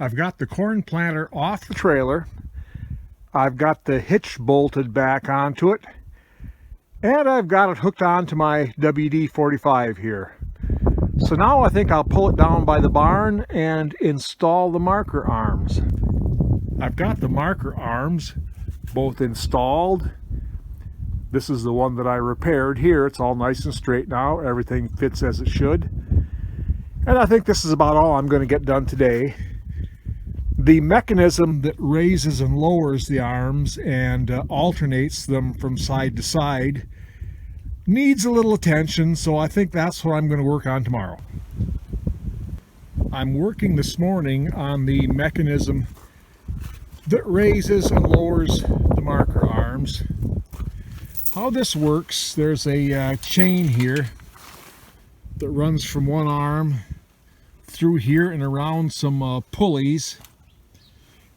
I've got the corn planter off the trailer. I've got the hitch bolted back onto it. And I've got it hooked onto my WD-45 here. So now I think I'll pull it down by the barn and install the marker arms. I've got the marker arms both installed. This is the one that I repaired here. It's all nice and straight now. Everything fits as it should. And I think this is about all I'm going to get done today. The mechanism that raises and lowers the arms and alternates them from side to side needs a little attention, so I think that's what I'm going to work on tomorrow. I'm working this morning on the mechanism that raises and lowers the marker arms. How this works, there's a chain here that runs from one arm through here and around some pulleys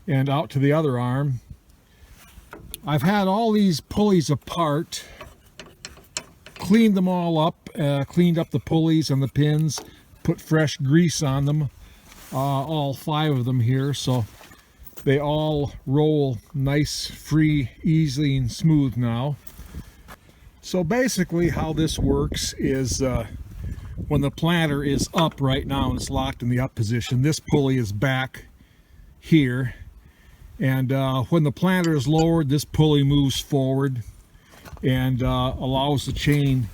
and out to the other arm. I've had all these pulleys apart, cleaned them all up, cleaned up the pulleys and the pins, put fresh grease on them, all 5 of them here, so they all roll nice, free, easy, and smooth now. So basically how this works is when the planter is up right now and it's locked in the up position, this pulley is back here, and when the planter is lowered, this pulley moves forward and allows the chain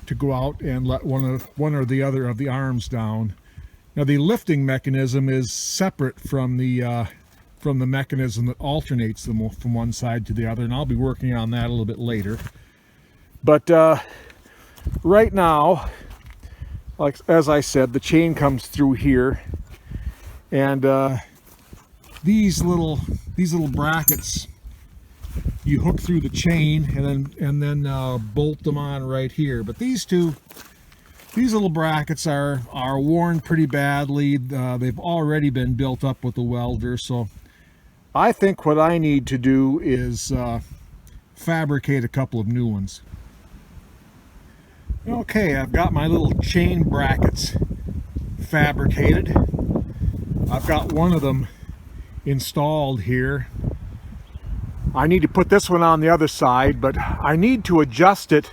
to go out and let one or the other of the arms down. Now the lifting mechanism is separate from the mechanism that alternates them from one side to the other, and I'll be working on that a little bit later. But right now, like as I said, the chain comes through here, and these little brackets you hook through the chain and then bolt them on right here. But these little brackets are worn pretty badly. They've already been built up with the welder, so I think what I need to do is fabricate a couple of new ones. Okay, I've got my little chain brackets fabricated. I've got one of them installed here. I need to put this one on the other side, but I need to adjust it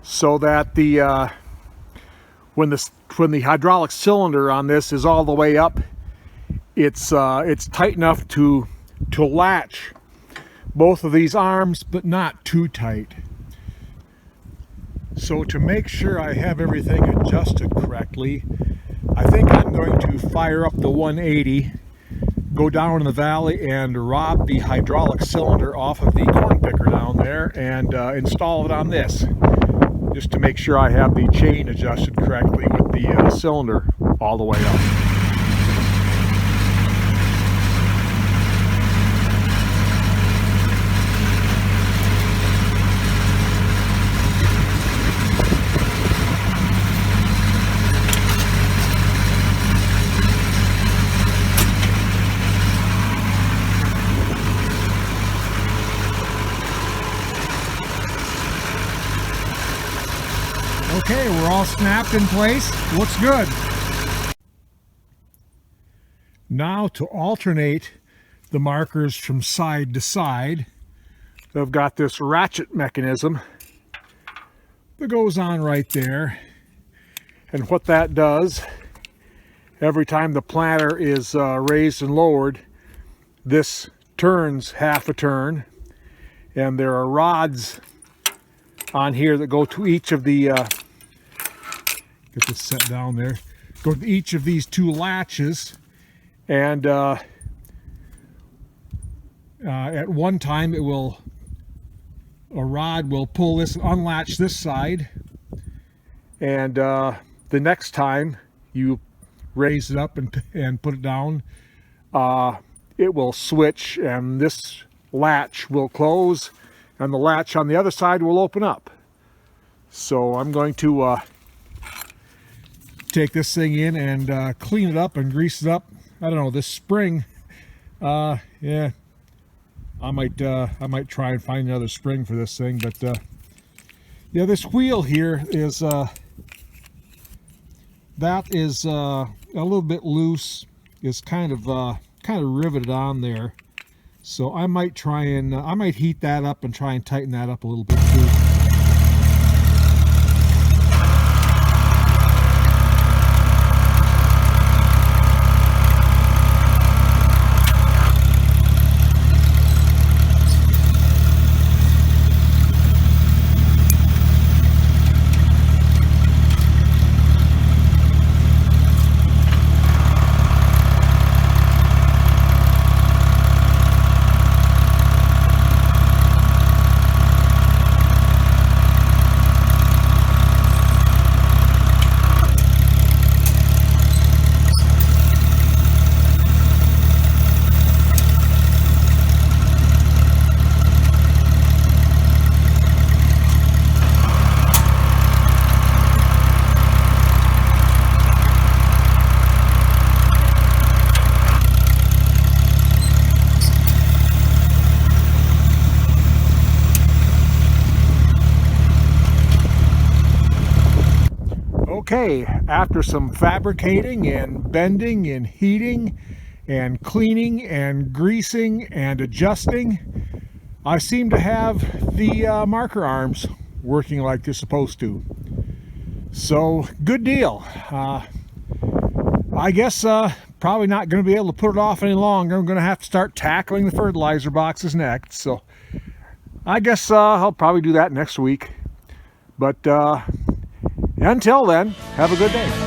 so that the when the hydraulic cylinder on this is all the way up, it's tight enough to latch both of these arms, but not too tight. So to make sure I have everything adjusted correctly, I think I'm going to fire up the 180, go down in the valley and rob the hydraulic cylinder off of the corn picker down there and install it on this, just to make sure I have the chain adjusted correctly with the cylinder all the way up. Okay, we're all snapped in place. Looks good. Now to alternate the markers from side to side, I've got this ratchet mechanism that goes on right there. And what that does, every time the planter is raised and lowered, this turns half a turn. And there are rods on here that go to each of the get this set down there, go to each of these 2 latches, and at one time a rod will pull this and unlatch this side, and the next time you raise it up and put it down, it will switch and this latch will close and the latch on the other side will open up. So I'm going to take this thing in and clean it up and grease it up. I don't know, this spring, yeah, I might try and find another spring for this thing, but yeah, this wheel here is that is a little bit loose. is kind of riveted on there. So I might try and I might heat that up and try and tighten that up a little bit too. Okay, after some fabricating and bending and heating and cleaning and greasing and adjusting, I seem to have the marker arms working like they're supposed to. So, good deal. I guess probably not going to be able to put it off any longer. I'm going to have to start tackling the fertilizer boxes next. So, I guess I'll probably do that next week. But until then, have a good day.